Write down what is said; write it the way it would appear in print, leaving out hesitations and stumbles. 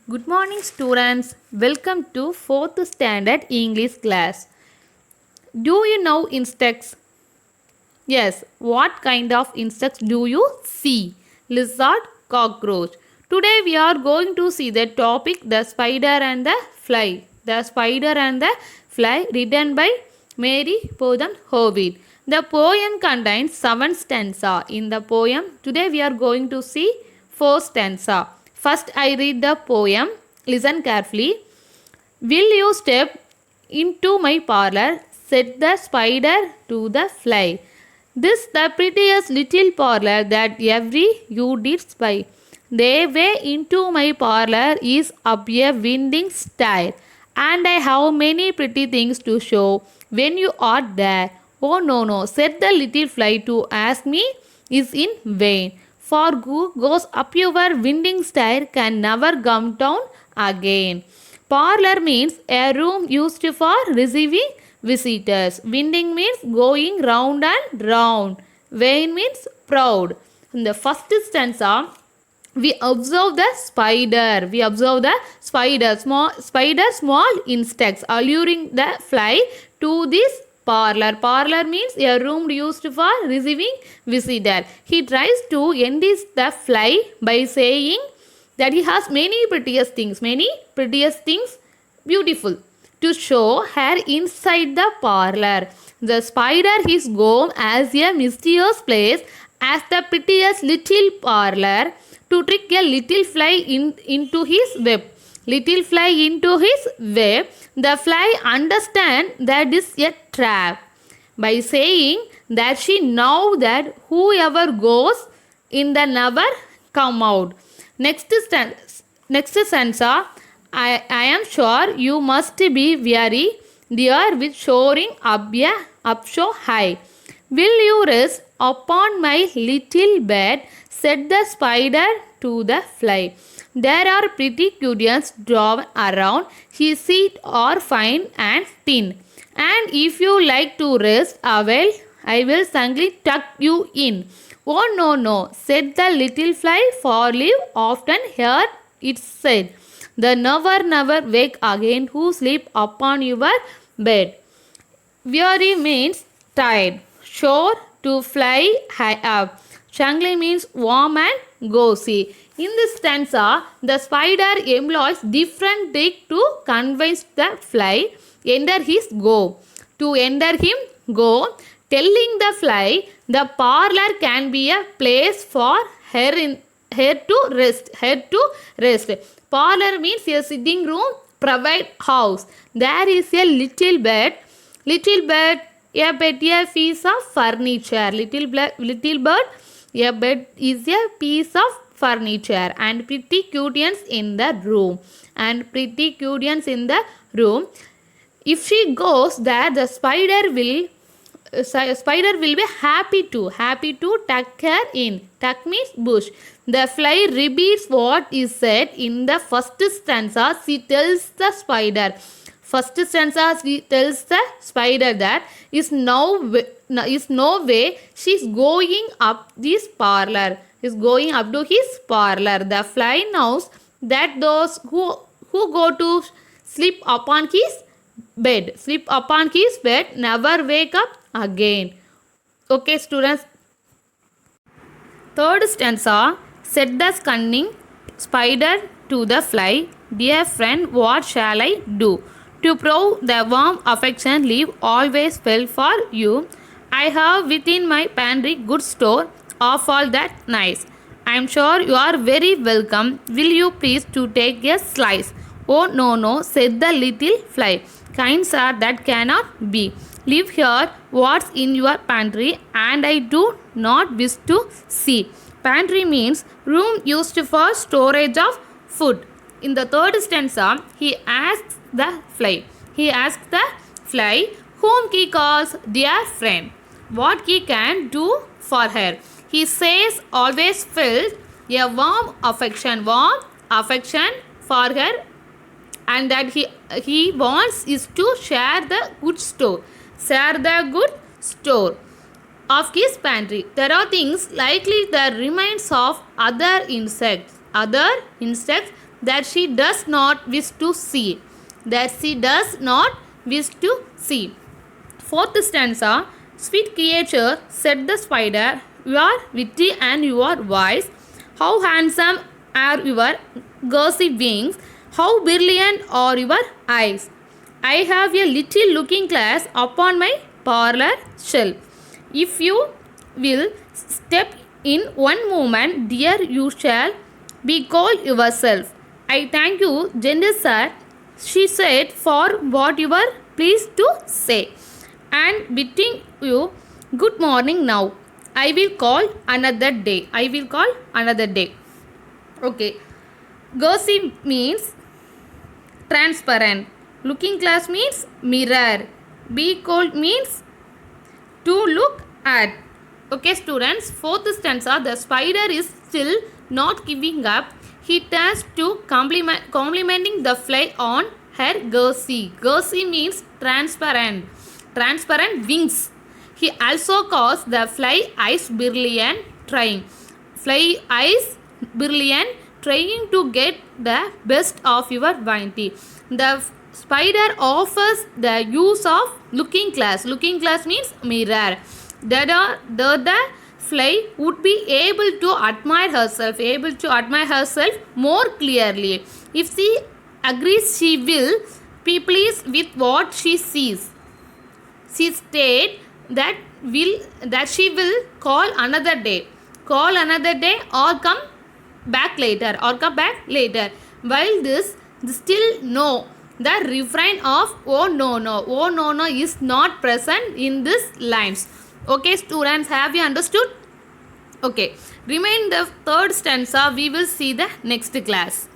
Good morning, students. Welcome to 4th standard English class. Do you know insects? Yes. What kind of insects do you see? Lizard, cockroach. Today we are going to see the topic the spider and the fly. The spider and the fly, written by Mary Poden Howitt. The poem contains 7 stanza. In the poem, today we are going to see 4 stanza. First I read the poem. Listen carefully. Will you step into my parlor? Said the spider to the fly. This the prettiest little parlor that every you did spy. The way into my parlor is up a winding stair, and I have many pretty things to show when you are there. Oh no, no, said the little fly, to ask me is in vain. For who goes up your winding stair can never come down again. Parlor means a room used for receiving visitors. Winding means going round and round. Vain means proud. In the first stanza, we observe the spider. We observe the small insects alluring the fly to this parlor. Parlor means a room used for receiving visitor. He tries to enlist the fly by saying that he has many prettiest things, beautiful, to show her inside the parlor. The spider is gone as a mysterious place as the prettiest little parlor to trick a little fly into his web. Little fly into his web, the fly understand that is a trap by saying that she know that whoever goes in the never come out. Next stanza, I am sure you must be weary, dear, with soaring up so high. Will you rest upon my little bed? Said the spider to the fly. There are pretty cushions drawn around. His seat are fine and thin. And if you like to rest awhile, I will snugly tuck you in. Oh no, no, said the little fly, for live often heard it said. The never wake again who sleep upon your bed. Weary means tired. Sure to fly high up. Shangli means warm and gauzy. In this stanza, the spider employs different trick to convince the fly enter his go. To enter him go, telling the fly the parlor can be a place for her to rest. Parlor means a sitting room, private house. There is a little bed, a bed, a piece of furniture. Little bird, a bed is a piece of furniture, and pretty cushions in the room. If she goes there, the spider will be happy to tuck her in. Tuck means bush. The fly repeats what is said in the first stanza. She tells the spider. First stanza, she tells the spider that is no way she is going up this parlor. Is going up to his parlor. The fly knows that those who go to sleep upon his bed never wake up again. Okay, students. Third stanza, said the cunning spider to the fly, dear friend, what shall I do? To prove the warm affection leave always felt for you, I have within my pantry good store of all that nice. I am sure you are very welcome. Will you please to take a slice? Oh no, no, said the little fly. Kind sir, that cannot be. Leave here what's in your pantry, and I do not wish to see. Pantry means room used for storage of food. In the third stanza, he asks the fly, whom he calls dear friend, what he can do for her. He says always felt a warm affection for her, and that he wants is to share the good store of his pantry. There are things likely the remains of other insects that she does not wish to see. That she does not wish to see. Fourth stanza. Sweet creature, said the spider, you are witty and you are wise. How handsome are your gauzy wings. How brilliant are your eyes. I have a little looking glass upon my parlor shelf. If you will step in one moment, dear, you shall be called yourself. I thank you, gentle sir, she said, for what you were pleased to say. And bidding you good morning now. I will call another day. I will call another day. Okay. Gauzy means transparent. Looking glass means mirror. Be cold means to look at. Okay, students. Fourth stanza. The spider is still not giving up. He turns to complimenting the fly on her gauzy. Gauzy means transparent. Transparent wings. He also calls the fly eyes brilliant trying. Fly eyes brilliant trying to get the best of your vanity. The spider offers the use of looking glass. Looking glass means mirror. The fly would be able to admire herself more clearly. If she agrees, she will be pleased with what she sees. She stated that she will call another day or come back later. While this still no, the refrain of oh no is not present in these lines. Okay, students, have you understood? Okay, remain the third stanza. We will see the next class.